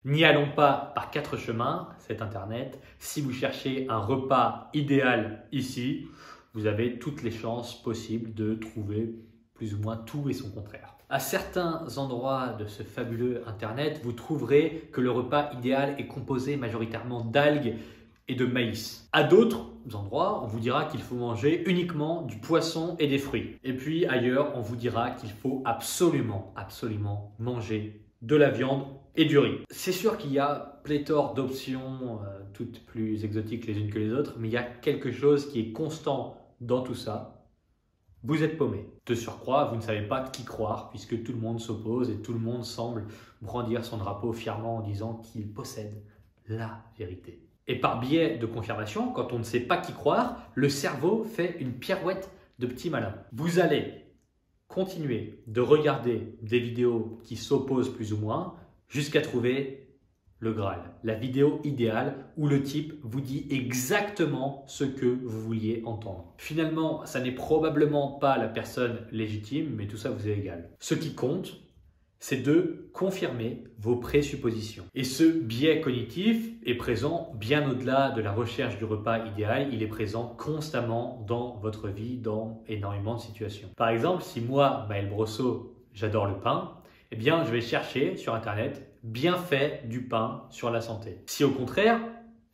N'y allons pas par quatre chemins, c'est Internet. Si vous cherchez un repas idéal ici, vous avez toutes les chances possibles de trouver plus ou moins tout et son contraire. À certains endroits de ce fabuleux Internet, vous trouverez que le repas idéal est composé majoritairement d'algues et de maïs. À d'autres endroits, on vous dira qu'il faut manger uniquement du poisson et des fruits. Et puis ailleurs, on vous dira qu'il faut absolument manger de la viande et du riz. C'est sûr qu'il y a pléthore d'options, toutes plus exotiques les unes que les autres, mais il y a quelque chose qui est constant dans tout ça. Vous êtes paumé. De surcroît, vous ne savez pas qui croire puisque tout le monde s'oppose et tout le monde semble brandir son drapeau fièrement en disant qu'il possède la vérité. Et par biais de confirmation, quand on ne sait pas qui croire, le cerveau fait une pirouette de petit malin. Vous allez continuer de regarder des vidéos qui s'opposent plus ou moins jusqu'à trouver le Graal, la vidéo idéale où le type vous dit exactement ce que vous vouliez entendre. Finalement, ça n'est probablement pas la personne légitime, mais tout ça vous est égal. Ce qui compte, c'est de confirmer vos présuppositions. Et ce biais cognitif est présent bien au-delà de la recherche du repas idéal, il est présent constamment dans votre vie, dans énormément de situations. Par exemple, si moi, Maël Brosseau, j'adore le pain, eh bien, je vais chercher sur Internet bienfaits du pain sur la santé. Si au contraire,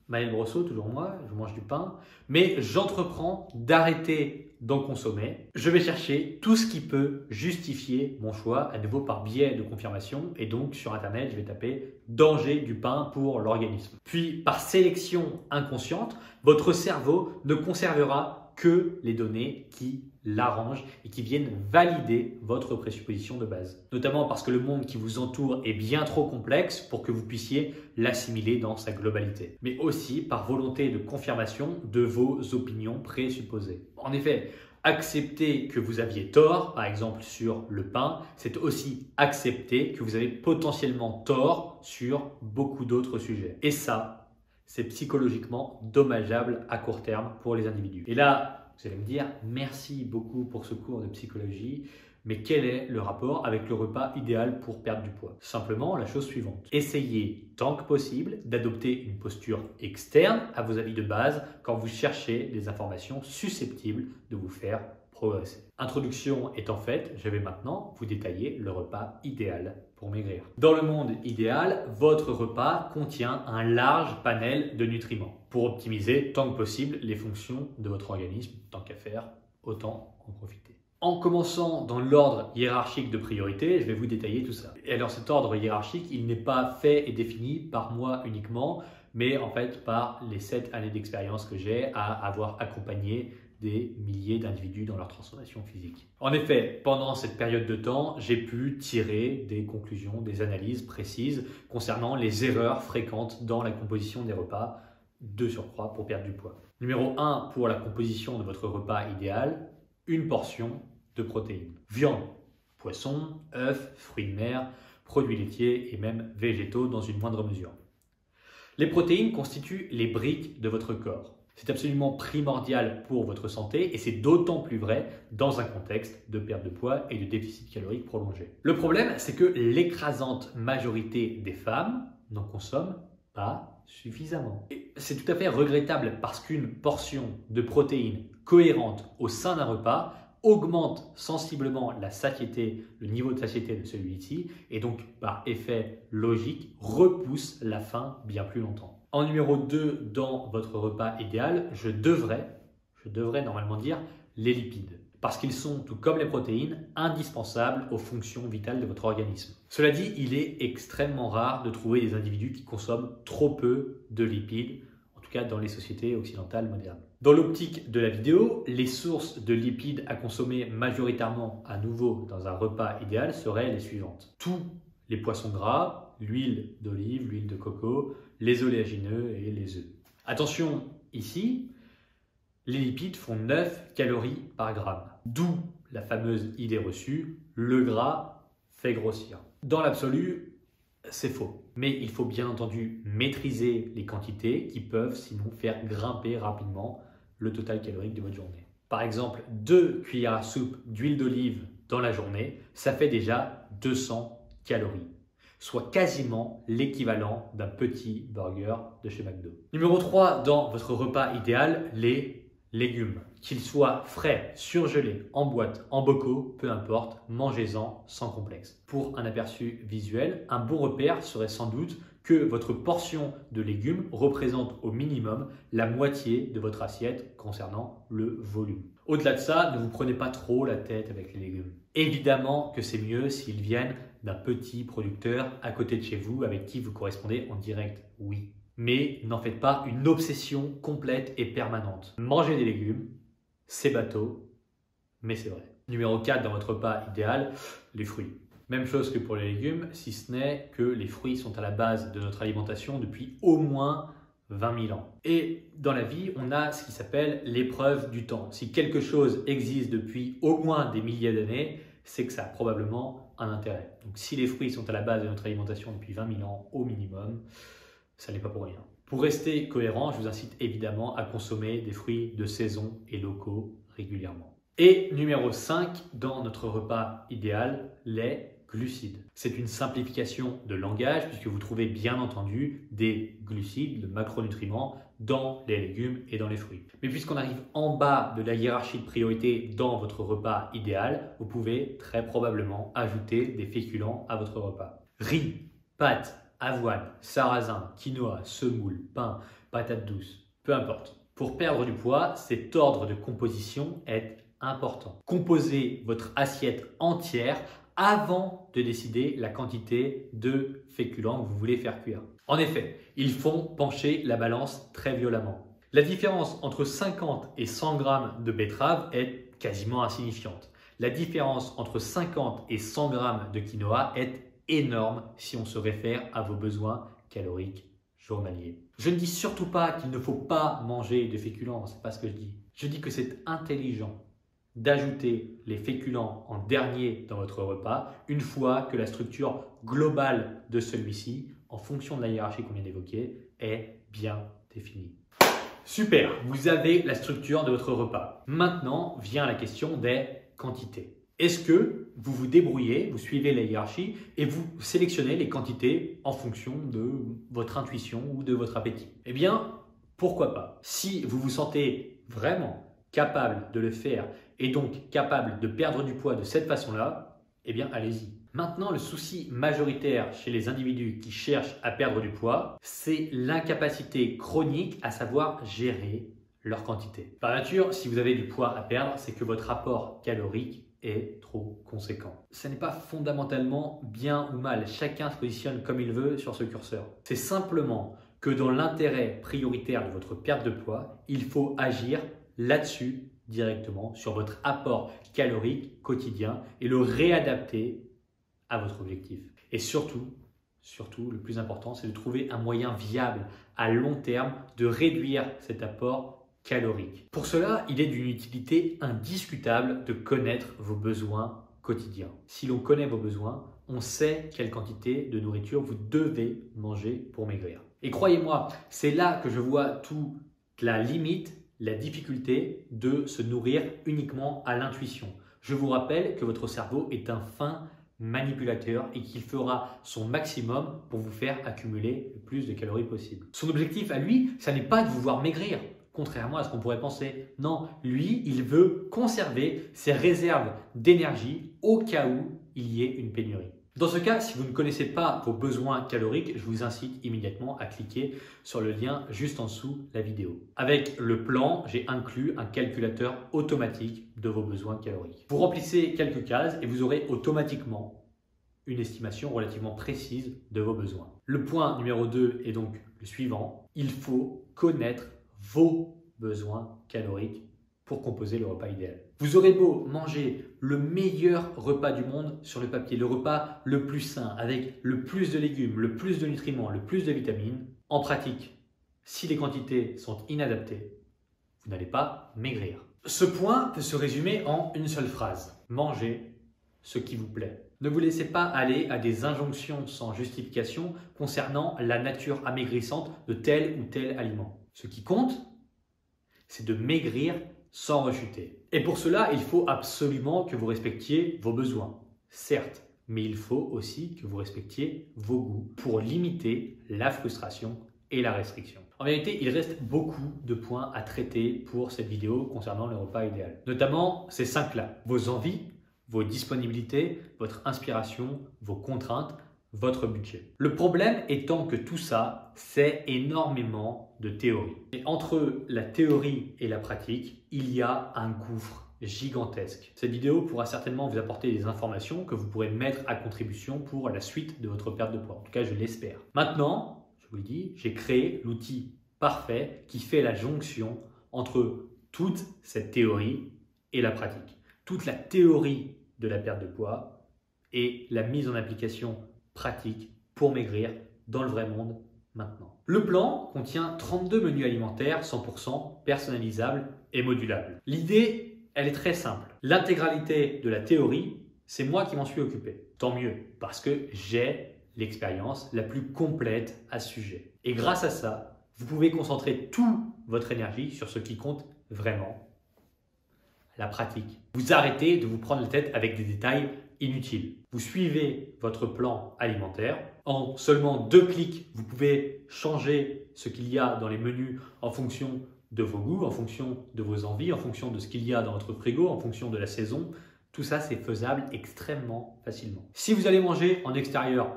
Maël Brosseau, toujours moi, je mange du pain, mais j'entreprends d'arrêter d'en consommer, je vais chercher tout ce qui peut justifier mon choix, à nouveau par biais de confirmation, et donc sur Internet, je vais taper « danger du pain pour l'organisme ». Puis, par sélection inconsciente, votre cerveau ne conservera que les données qui l'arrangent et qui viennent valider votre présupposition de base. Notamment parce que le monde qui vous entoure est bien trop complexe pour que vous puissiez l'assimiler dans sa globalité. Mais aussi par volonté de confirmation de vos opinions présupposées. En effet, accepter que vous aviez tort, par exemple sur le pain, c'est aussi accepter que vous avez potentiellement tort sur beaucoup d'autres sujets. Et ça, c'est psychologiquement dommageable à court terme pour les individus. Et là, vous allez me dire, merci beaucoup pour ce cours de psychologie, mais quel est le rapport avec le repas idéal pour perdre du poids? Simplement la chose suivante. Essayez tant que possible d'adopter une posture externe à vos avis de base quand vous cherchez des informations susceptibles de vous faire progresser. Introduction étant faite, je vais maintenant vous détailler le repas idéal pour maigrir. Dans le monde idéal, votre repas contient un large panel de nutriments pour optimiser tant que possible les fonctions de votre organisme. Tant qu'à faire, autant en profiter. En commençant dans l'ordre hiérarchique de priorité, je vais vous détailler tout ça. Et alors cet ordre hiérarchique, il n'est pas fait et défini par moi uniquement, mais en fait par les 7 années d'expérience que j'ai à avoir accompagné des milliers d'individus dans leur transformation physique. En effet, pendant cette période de temps, j'ai pu tirer des conclusions, des analyses précises concernant les erreurs fréquentes dans la composition des repas de surcroît pour perdre du poids. Numéro 1, pour la composition de votre repas idéal, une portion de protéines. Viande, poisson, œufs, fruits de mer, produits laitiers et même végétaux dans une moindre mesure. Les protéines constituent les briques de votre corps. C'est absolument primordial pour votre santé et c'est d'autant plus vrai dans un contexte de perte de poids et de déficit calorique prolongé. Le problème, c'est que l'écrasante majorité des femmes n'en consomment pas suffisamment. Et c'est tout à fait regrettable parce qu'une portion de protéines cohérente au sein d'un repas augmente sensiblement la satiété, le niveau de satiété de celui-ci et donc par effet logique repousse la faim bien plus longtemps. En numéro 2, dans votre repas idéal, je devrais normalement dire les lipides. Parce qu'ils sont, tout comme les protéines, indispensables aux fonctions vitales de votre organisme. Cela dit, il est extrêmement rare de trouver des individus qui consomment trop peu de lipides, en tout cas dans les sociétés occidentales modernes. Dans l'optique de la vidéo, les sources de lipides à consommer majoritairement à nouveau dans un repas idéal seraient les suivantes. Tous les poissons gras, l'huile d'olive, l'huile de coco, les oléagineux et les œufs. Attention, ici, les lipides font 9 calories par gramme. D'où la fameuse idée reçue, le gras fait grossir. Dans l'absolu, c'est faux. Mais il faut bien entendu maîtriser les quantités qui peuvent sinon faire grimper rapidement le total calorique de votre journée. Par exemple, 2 cuillères à soupe d'huile d'olive dans la journée, ça fait déjà 200 calories. soit quasiment l'équivalent d'un petit burger de chez McDo. Numéro 3, dans votre repas idéal, les légumes. Qu'ils soient frais, surgelés, en boîte, en bocaux, peu importe, mangez-en sans complexe. Pour un aperçu visuel, un bon repère serait sans doute que votre portion de légumes représente au minimum la moitié de votre assiette concernant le volume. Au-delà de ça, ne vous prenez pas trop la tête avec les légumes. Évidemment que c'est mieux s'ils viennent d'un petit producteur à côté de chez vous avec qui vous correspondez en direct, oui. Mais n'en faites pas une obsession complète et permanente. Mangez des légumes, c'est bateau, mais c'est vrai. Numéro 4 dans votre repas idéal, les fruits. Même chose que pour les légumes, si ce n'est que les fruits sont à la base de notre alimentation depuis au moins 20 000 ans. Et dans la vie, on a ce qui s'appelle l'épreuve du temps. Si quelque chose existe depuis au moins des milliers d'années, c'est que ça a probablement un intérêt. Donc si les fruits sont à la base de notre alimentation depuis 20 000 ans au minimum, ça n'est pas pour rien. Pour rester cohérent, je vous incite évidemment à consommer des fruits de saison et locaux régulièrement. Et numéro 5, dans notre repas idéal, les glucides. C'est une simplification de langage puisque vous trouvez bien entendu des glucides, de macronutriments, dans les légumes et dans les fruits. Mais puisqu'on arrive en bas de la hiérarchie de priorité dans votre repas idéal, vous pouvez très probablement ajouter des féculents à votre repas. Riz, pâtes, avoine, sarrasin, quinoa, semoule, pain, patates douces, peu importe. Pour perdre du poids, cet ordre de composition est important. Composez votre assiette entière avant de décider la quantité de féculents que vous voulez faire cuire. En effet, ils font pencher la balance très violemment. La différence entre 50 et 100 grammes de betterave est quasiment insignifiante. La différence entre 50 et 100 grammes de quinoa est énorme si on se réfère à vos besoins caloriques journaliers. Je ne dis surtout pas qu'il ne faut pas manger de féculents, c'est pas ce que je dis. Je dis que c'est intelligent d'ajouter les féculents en dernier dans votre repas une fois que la structure globale de celui-ci, en fonction de la hiérarchie qu'on vient d'évoquer, est bien définie. Super, vous avez la structure de votre repas. Maintenant vient la question des quantités. Est-ce que vous vous débrouillez, vous suivez la hiérarchie et vous sélectionnez les quantités en fonction de votre intuition ou de votre appétit? Eh bien, pourquoi pas? Si vous vous sentez vraiment capable de le faire et donc capable de perdre du poids de cette façon-là, eh bien, allez-y. Maintenant, le souci majoritaire chez les individus qui cherchent à perdre du poids, c'est l'incapacité chronique à savoir gérer leur quantité. Par nature, si vous avez du poids à perdre, c'est que votre apport calorique est trop conséquent. Ce n'est pas fondamentalement bien ou mal, chacun se positionne comme il veut sur ce curseur. C'est simplement que dans l'intérêt prioritaire de votre perte de poids, il faut agir là-dessus directement sur votre apport calorique quotidien et le réadapter à votre objectif. Et surtout, le plus important, c'est de trouver un moyen viable à long terme de réduire cet apport calorique. Pour cela, il est d'une utilité indiscutable de connaître vos besoins quotidiens. Si l'on connaît vos besoins, on sait quelle quantité de nourriture vous devez manger pour maigrir. Et croyez-moi, c'est là que je vois toute la limite, la difficulté de se nourrir uniquement à l'intuition. Je vous rappelle que votre cerveau est un fin manipulateur et qu'il fera son maximum pour vous faire accumuler le plus de calories possible. Son objectif à lui, ça n'est pas de vous voir maigrir, contrairement à ce qu'on pourrait penser. Non, lui, il veut conserver ses réserves d'énergie au cas où il y ait une pénurie. Dans ce cas, si vous ne connaissez pas vos besoins caloriques, je vous incite immédiatement à cliquer sur le lien juste en dessous de la vidéo. Avec le plan, j'ai inclus un calculateur automatique de vos besoins caloriques. Vous remplissez quelques cases et vous aurez automatiquement une estimation relativement précise de vos besoins. Le point numéro 2 est donc le suivant. Il faut connaître vos besoins caloriques pour composer le repas idéal. Vous aurez beau manger le meilleur repas du monde sur le papier, le repas le plus sain, avec le plus de légumes, le plus de nutriments, le plus de vitamines, en pratique, si les quantités sont inadaptées, vous n'allez pas maigrir. Ce point peut se résumer en une seule phrase. Mangez ce qui vous plaît. Ne vous laissez pas aller à des injonctions sans justification concernant la nature amaigrissante de tel ou tel aliment. Ce qui compte, c'est de maigrir sans rechuter. Et pour cela, il faut absolument que vous respectiez vos besoins. Certes, mais il faut aussi que vous respectiez vos goûts pour limiter la frustration et la restriction. En vérité, il reste beaucoup de points à traiter pour cette vidéo concernant le repas idéal. Notamment ces 5-là. Vos envies, vos disponibilités, votre inspiration, vos contraintes, votre budget. Le problème étant que tout ça, c'est énormément de théorie. Et entre la théorie et la pratique, il y a un gouffre gigantesque. Cette vidéo pourra certainement vous apporter des informations que vous pourrez mettre à contribution pour la suite de votre perte de poids. En tout cas, je l'espère. Maintenant, je vous le dis, j'ai créé l'outil parfait qui fait la jonction entre toute cette théorie et la pratique. Toute la théorie de la perte de poids et la mise en application pratique pour maigrir dans le vrai monde maintenant. Le plan contient 32 menus alimentaires 100% personnalisables et modulables. L'idée, elle est très simple. L'intégralité de la théorie, c'est moi qui m'en suis occupé. Tant mieux, parce que j'ai l'expérience la plus complète à ce sujet. Et grâce à ça, vous pouvez concentrer toute votre énergie sur ce qui compte vraiment, la pratique. Vous arrêtez de vous prendre la tête avec des détails inutiles. Vous suivez votre plan alimentaire. En seulement 2 clics, vous pouvez changer ce qu'il y a dans les menus en fonction de vos goûts, en fonction de vos envies, en fonction de ce qu'il y a dans votre frigo, en fonction de la saison. Tout ça, c'est faisable extrêmement facilement. Si vous allez manger en extérieur,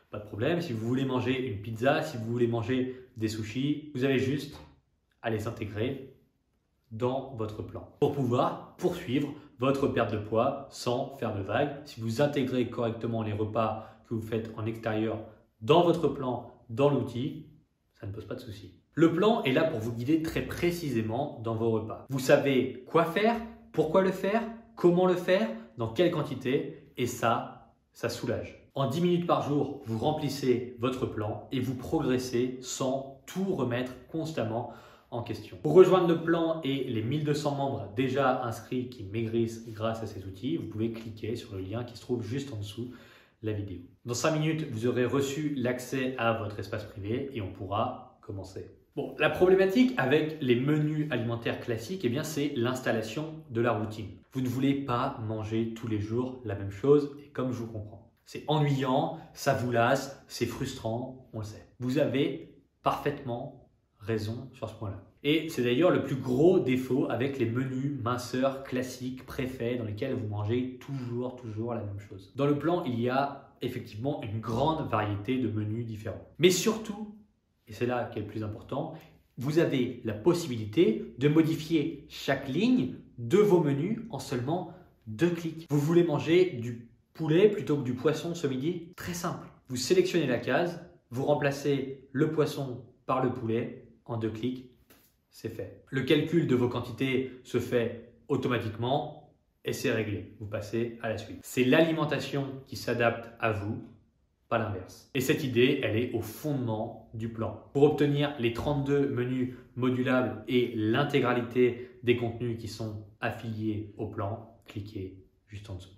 pas de problème. Si vous voulez manger une pizza, si vous voulez manger des sushis, vous avez juste à les intégrer dans votre plan pour pouvoir poursuivre votre perte de poids sans faire de vagues. Si vous intégrez correctement les repas que vous faites en extérieur dans votre plan, dans l'outil, ça ne pose pas de souci. Le plan est là pour vous guider très précisément dans vos repas. Vous savez quoi faire, pourquoi le faire, comment le faire, dans quelle quantité, et ça soulage. En 10 minutes par jour, vous remplissez votre plan et vous progressez sans tout remettre constamment en question. Pour rejoindre le plan et les 1200 membres déjà inscrits qui maigrissent grâce à ces outils, vous pouvez cliquer sur le lien qui se trouve juste en dessous de la vidéo. Dans 5 minutes, vous aurez reçu l'accès à votre espace privé et on pourra commencer. Bon, la problématique avec les menus alimentaires classiques, c'est l'installation de la routine. Vous ne voulez pas manger tous les jours la même chose et comme je vous comprends. C'est ennuyant, ça vous lasse, c'est frustrant, on le sait. Vous avez parfaitement raison sur ce point-là. Et c'est d'ailleurs le plus gros défaut avec les menus minceurs classiques, préfaits, dans lesquels vous mangez toujours la même chose. Dans le plan, il y a effectivement une grande variété de menus différents. Mais surtout, et c'est là qu'est le plus important, vous avez la possibilité de modifier chaque ligne de vos menus en seulement 2 clics. Vous voulez manger du poulet plutôt que du poisson ce midi? Très simple. Vous sélectionnez la case, vous remplacez le poisson par le poulet en 2 clics, c'est fait. Le calcul de vos quantités se fait automatiquement et c'est réglé. Vous passez à la suite. C'est l'alimentation qui s'adapte à vous, pas l'inverse. Et cette idée, elle est au fondement du plan. Pour obtenir les 32 menus modulables et l'intégralité des contenus qui sont affiliés au plan, cliquez juste en dessous.